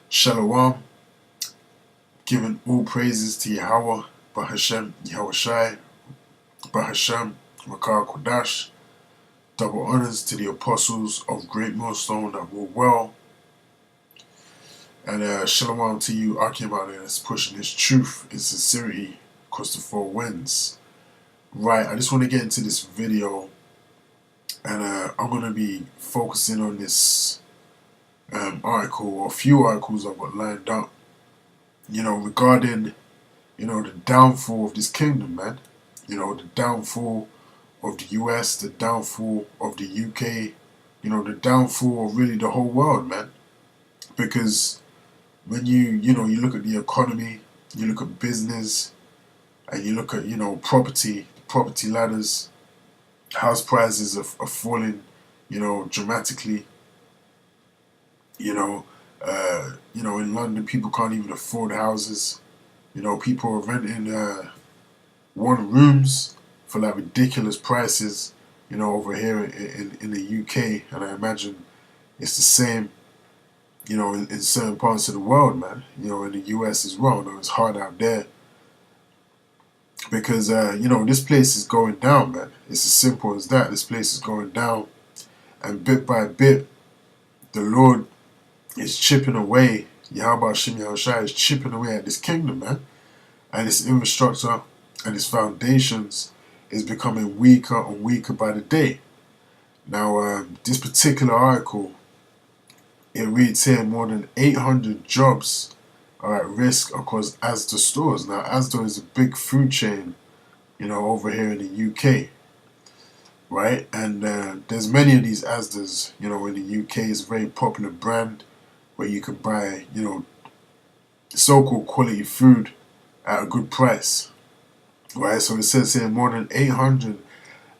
Shalom, giving all praises to Yahweh, Bahashem, Yahushai, Bahashem, Makar Kodash. Double honors to the apostles of GreatMillStone that rule well. And shalom to you, Akimani, that's pushing his truth in sincerity across the four winds. Right, I just want to get into this video, and I'm going to be focusing on this article, or a few articles I've got lined up, regarding, the downfall of this kingdom, man. The downfall of the US, the downfall of the UK, the downfall of really the whole world, man. Because when you look at the economy, you look at business, and you look at, property ladders, house prices are falling, dramatically. In London, people can't even afford houses. People are renting one rooms for like ridiculous prices, over here in the UK, and I imagine it's the same, in certain parts of the world, man. In the US as well. It's hard out there because, this place is going down, man. It's as simple as that. This place is going down, and bit by bit, the Lord is chipping away. Yahweh Shem Yahushai is chipping away at this kingdom, man. And its infrastructure and its foundations is becoming weaker and weaker by the day. Now, this particular article, it reads here more than 800 jobs are at risk across Asda stores. Now, Asda is a big food chain, over here in the UK, right? And there's many of these Asdas, in the UK. It's a very popular brand where you can buy, so-called quality food at a good price, right? So it says here more than 800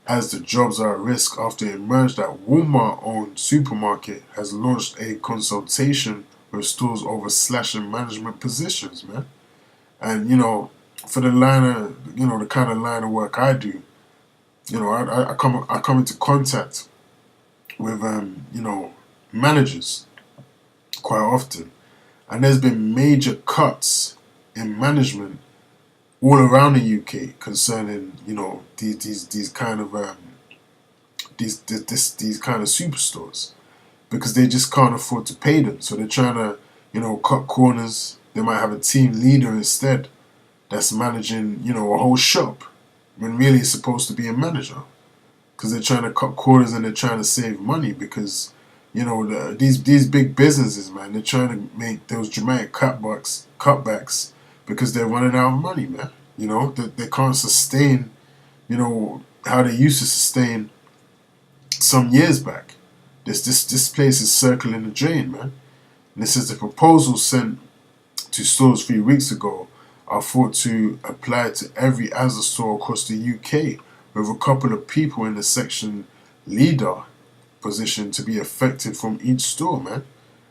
Asda jobs are at risk after it emerged that Walmart-owned supermarket has launched a consultation with stores over slashing management positions, man. And, for the line of, the kind of line of work I do, I come into contact with, managers quite often, and there's been major cuts in management all around the UK concerning, these kind of these kind of superstores, because they just can't afford to pay them. So they're trying to, cut corners. They might have a team leader instead that's managing, a whole shop, when really it's supposed to be a manager, because they're trying to cut corners and they're trying to save money. Because these big businesses, man, they're trying to make those dramatic cutbacks because they're running out of money, man. They can't sustain, how they used to sustain some years back. This place is circling the drain, man. And this is the proposal sent to stores 3 weeks ago are thought to apply to every Asda store across the UK, with a couple of people in the section leader position to be affected from each store, man.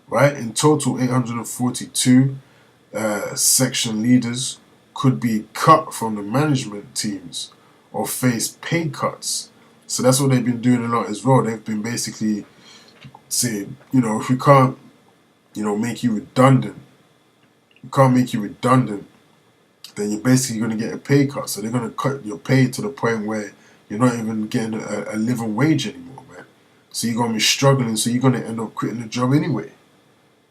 Right? In total, 842 section leaders could be cut from the management teams or face pay cuts. So that's what they've been doing a lot as well. They've been basically saying, if we can't, make you redundant, then you're basically going to get a pay cut. So they're going to cut your pay to the point where you're not even getting a living wage anymore, man. So you're going to be struggling, so you're going to end up quitting the job anyway.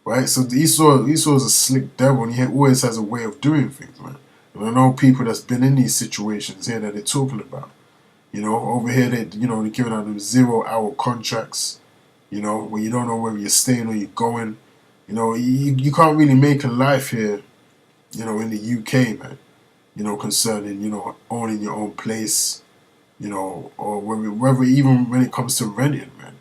Right? So Esau's a slick devil, and he always has a way of doing things, man. And I know people that's been in these situations here that they're talking about. Over here, they're giving out them 0-hour contracts, where you don't know whether you're staying or you're going. You can't really make a life here, in the UK, man, concerning, owning your own place, or whether even when it comes to renting, man.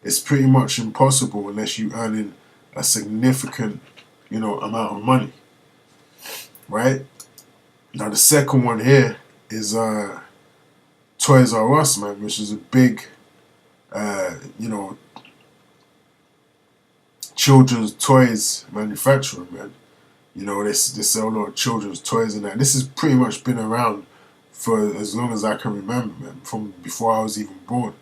It's pretty much impossible unless you earning a significant, amount of money, right? Now, the second one here is Toys R Us, man, which is a big, children's toys manufacturer, man. They sell a lot of children's toys and that. This has pretty much been around for as long as I can remember, man, from before I was even born.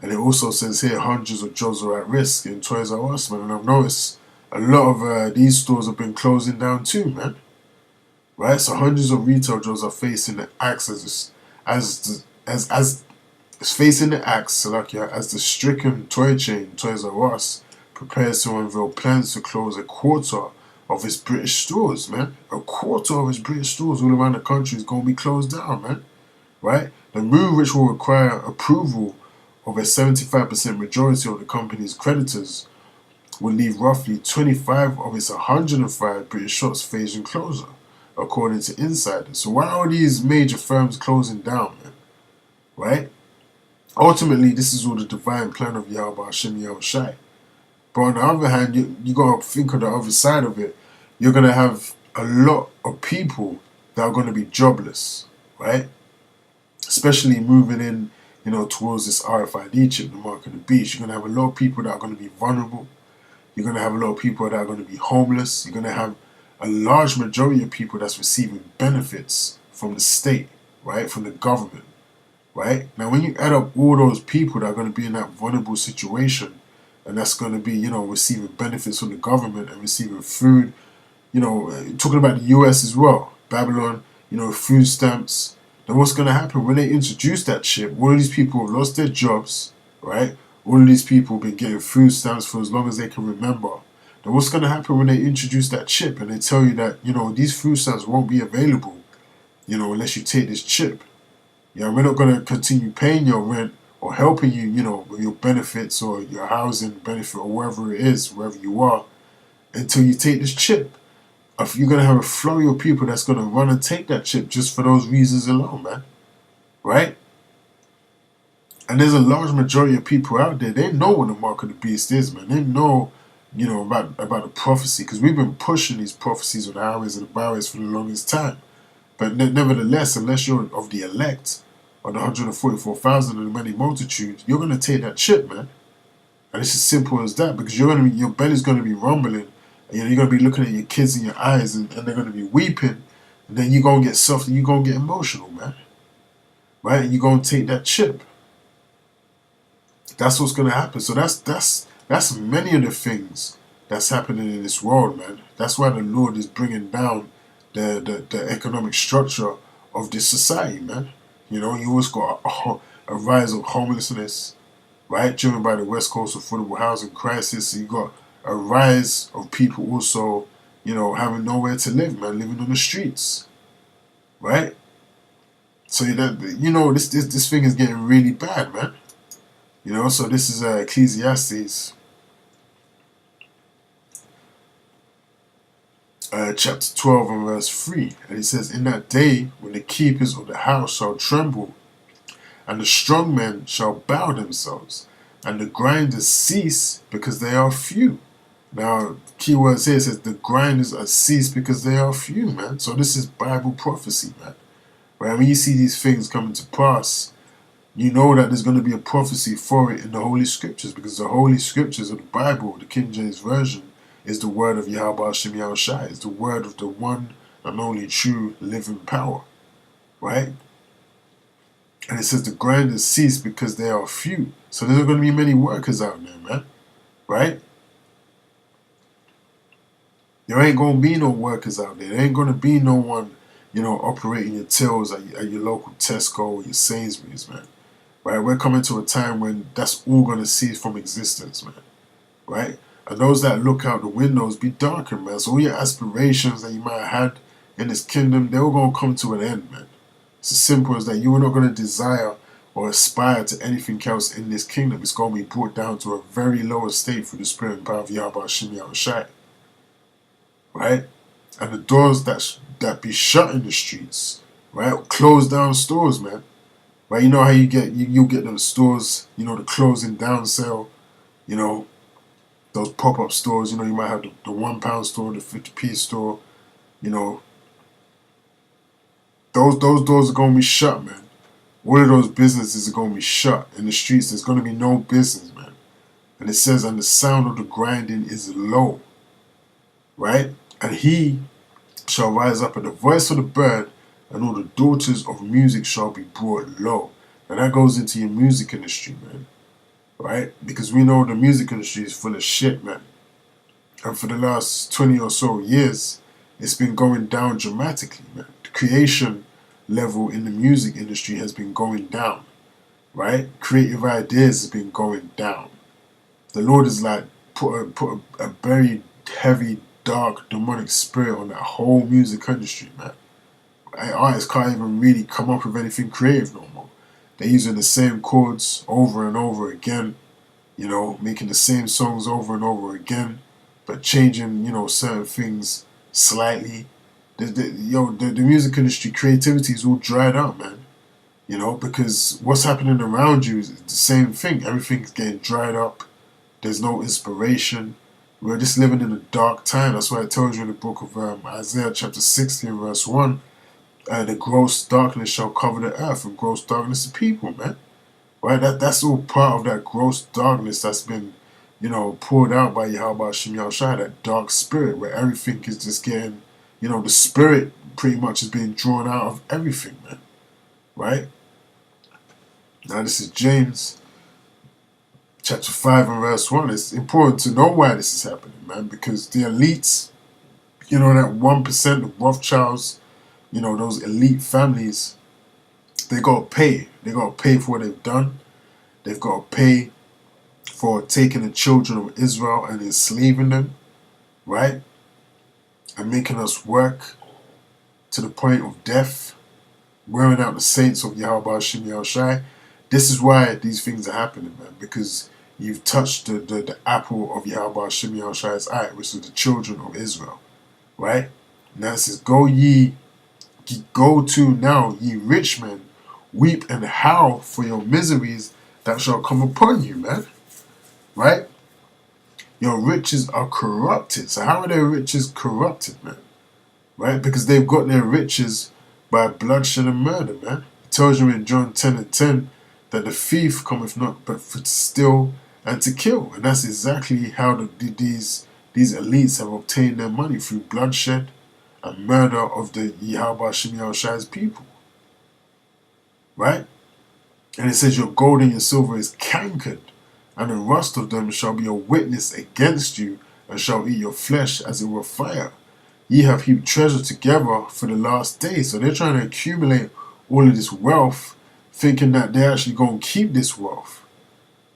And it also says here hundreds of jobs are at risk in Toys R Us, man. And I've noticed a lot of these stores have been closing down too, man. Right? So hundreds of retail jobs are facing the axe as facing the axe, Salakia, as the stricken toy chain Toys R Us prepares to unveil plans to close a quarter of its British stores, man. A quarter of its British stores all around the country is going to be closed down, man. Right? The move, which will require approval of a 75% majority of the company's creditors, will leave roughly 25 of its 105 British shops facing closure, according to insiders. So why are these major firms closing down, man? Right? Ultimately, this is all the divine plan of Yahweh Hashem Yahushai. But on the other hand, you got to think of the other side of it. You're going to have a lot of people that are going to be jobless, right? Especially moving in, towards this RFID chip, the mark of the beast. You're going to have a lot of people that are going to be vulnerable. You're going to have a lot of people that are going to be homeless. You're going to have a large majority of people that's receiving benefits from the state, right? From the government, right? Now, when you add up all those people that are going to be in that vulnerable situation, and that's going to be, receiving benefits from the government and receiving food, talking about the US as well, Babylon, food stamps, then what's going to happen when they introduce that chip? All of these people have lost their jobs, right? All of these people have been getting food stamps for as long as they can remember. Then what's going to happen when they introduce that chip and they tell you that, these food stamps won't be available, unless you take this chip? We're not going to continue paying your rent or helping you, with your benefits or your housing benefit or wherever it is, wherever you are, until you take this chip. If you're going to have a flurry of people that's going to run and take that chip just for those reasons alone, man. Right? And there's a large majority of people out there, they know what the mark of the beast is, man. They know, about the prophecy, because we've been pushing these prophecies on the highways and the byways for the longest time. But nevertheless, unless you're of the elect, or the 144,000 and the many multitudes, you're going to take that chip, man. And it's as simple as that, because your belly's going to be rumbling, and you're going to be looking at your kids in your eyes, and they're going to be weeping, and then you're going to get soft, and you're going to get emotional, man. Right? And you're going to take that chip. That's what's going to happen. So that's many of the things that's happening in this world, man. That's why the Lord is bringing down the economic structure of this society, man. You always got a rise of homelessness, right? Driven by the West Coast affordable housing crisis. You got a rise of people also, having nowhere to live, man, living on the streets, right? So this thing is getting really bad, man. So this is Ecclesiastes, chapter 12 and verse 3, and it says, "In that day when the keepers of the house shall tremble, and the strong men shall bow themselves, and the grinders cease because they are few." Now, key words here says the grinders are cease because they are few, man. So this is Bible prophecy, man. Right? When you see these things coming to pass, you know that there's going to be a prophecy for it in the Holy Scriptures, because the Holy Scriptures of the Bible, the King James Version, is the word of Yahweh Hashem Yahushai. It's the word of the one and only true living power. Right? And it says the grinders cease because they are few. So there's not going to be many workers out there, man. Right? There ain't going to be no workers out there. There ain't going to be no one, operating your tills at your local Tesco or your Sainsbury's, man. Right? We're coming to a time when that's all going to cease from existence, man. Right? And those that look out the windows be darkened, man. So all your aspirations that you might have had in this kingdom, they're all going to come to an end, man. It's as simple as that. You are not going to desire or aspire to anything else in this kingdom. It's going to be brought down to a very low estate through the spirit and power of Yahweh Hashem Yahushai. Right? And the doors that be shut in the streets, right? Close down stores, man. Right? You know how you get those stores, the closing down sale, those pop-up stores, you might have the £1 store, the 50p store, those doors are going to be shut, man. All of those businesses are going to be shut in the streets. There's going to be no business, man. And it says, and the sound of the grinding is low, right? And he shall rise up at the voice of the bird, and all the daughters of music shall be brought low. And that goes into your music industry, man. Right? Because we know the music industry is full of shit, man. And for the last 20 or so years, it's been going down dramatically, man. The creation level in the music industry has been going down, right? Creative ideas has been going down. The Lord has like put a very heavy, dark, demonic spirit on that whole music industry, man. Artists can't even really come up with anything creative no more. They're using the same chords over and over again, you know, making the same songs over and over again, but changing, you know, certain things slightly. The music industry creativity is all dried out, man. You know, because what's happening around you is the same thing. Everything's getting dried up. There's no inspiration. We're just living in a dark time. That's why it tells you in the book of Isaiah chapter 60 and verse 1, the gross darkness shall cover the earth, and gross darkness the people, man. Right? That's all part of that gross darkness that's been, you know, poured out by Yahweh Hashem Yahushua, that dark spirit where everything is just getting, you know, the spirit pretty much is being drawn out of everything, man. Right? Now this is James chapter 5 and verse 1. It's important to know why this is happening, man, because the elites, you know, that 1% of Rothschilds, you know, those elite families, they got to pay. They got to pay for what they've done. They've got to pay for taking the children of Israel and enslaving them, right? And making us work to the point of death, wearing out the saints of Yahweh Hashem Yahushai. This is why these things are happening, man, because you've touched the apple of Yahweh Hashem Yahushai's eye, which is the children of Israel, right? Now it says, go to now, ye rich men, weep and howl for your miseries that shall come upon you, man. Right? Your riches are corrupted. So how are their riches corrupted, man? Right? Because they've got their riches by bloodshed and murder, man. It tells you in John 10 and 10 that the thief cometh not but for to steal and to kill. And that's exactly how these elites have obtained their money, through bloodshed and murder of the Yahweh Hashem Yahushai's people. Right? And it says your gold and your silver is cankered, and the rust of them shall be a witness against you, and shall eat your flesh as it were fire. Ye have heaped treasure together for the last days. So they're trying to accumulate all of this wealth, thinking that they're actually going to keep this wealth,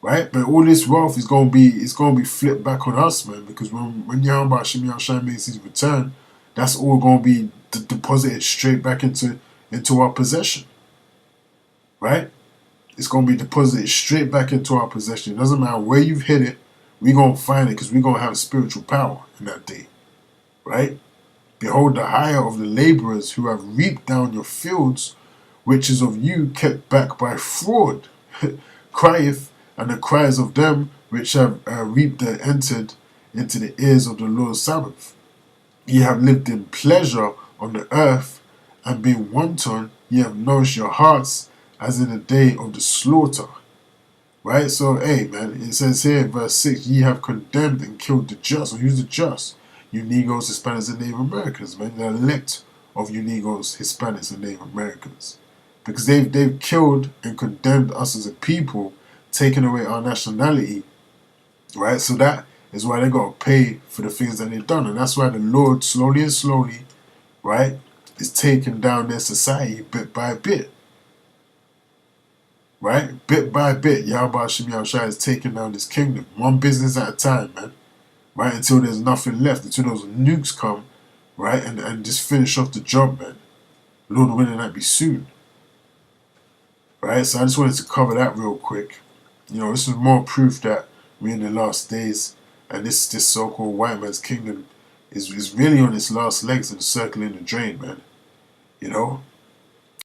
right? But all this wealth is going to be flipped back on us, man. Because when Yahweh Hashem Yahushai makes his return, that's all going to be deposited straight back into our possession, right? It's going to be deposited straight back into our possession. It doesn't matter where you've hid it, we're going to find it, because we're going to have spiritual power in that day, right? Behold, the hire of the laborers who have reaped down your fields, which is of you kept back by fraud, crieth, and the cries of them which have reaped are entered into the ears of the Lord's Sabbath. Ye have lived in pleasure on the earth, and being wanton, ye have nourished your hearts, as in the day of the slaughter. Right? So, hey, man, it says here in verse 6, ye have condemned and killed the just. So who's the just? You Negroes, Hispanics, and Native Americans, man. The elect of you Negroes, Hispanics, and Native Americans. Because they've killed and condemned us as a people, taking away our nationality, right? So that is why they got to pay for the things that they've done. And that's why the Lord, slowly and slowly, right, is taking down their society bit by bit. Right? Bit by bit, Yahweh Hashem Yahushai is taking down this kingdom. One business at a time, man. Right? Until there's nothing left. Until those nukes come, right? And just finish off the job, man. Lord willing, that be soon. Right? So I just wanted to cover that real quick. You know, this is more proof that we're in the last days, and this so-called white man's kingdom is really on its last legs and circling the drain, man. You know?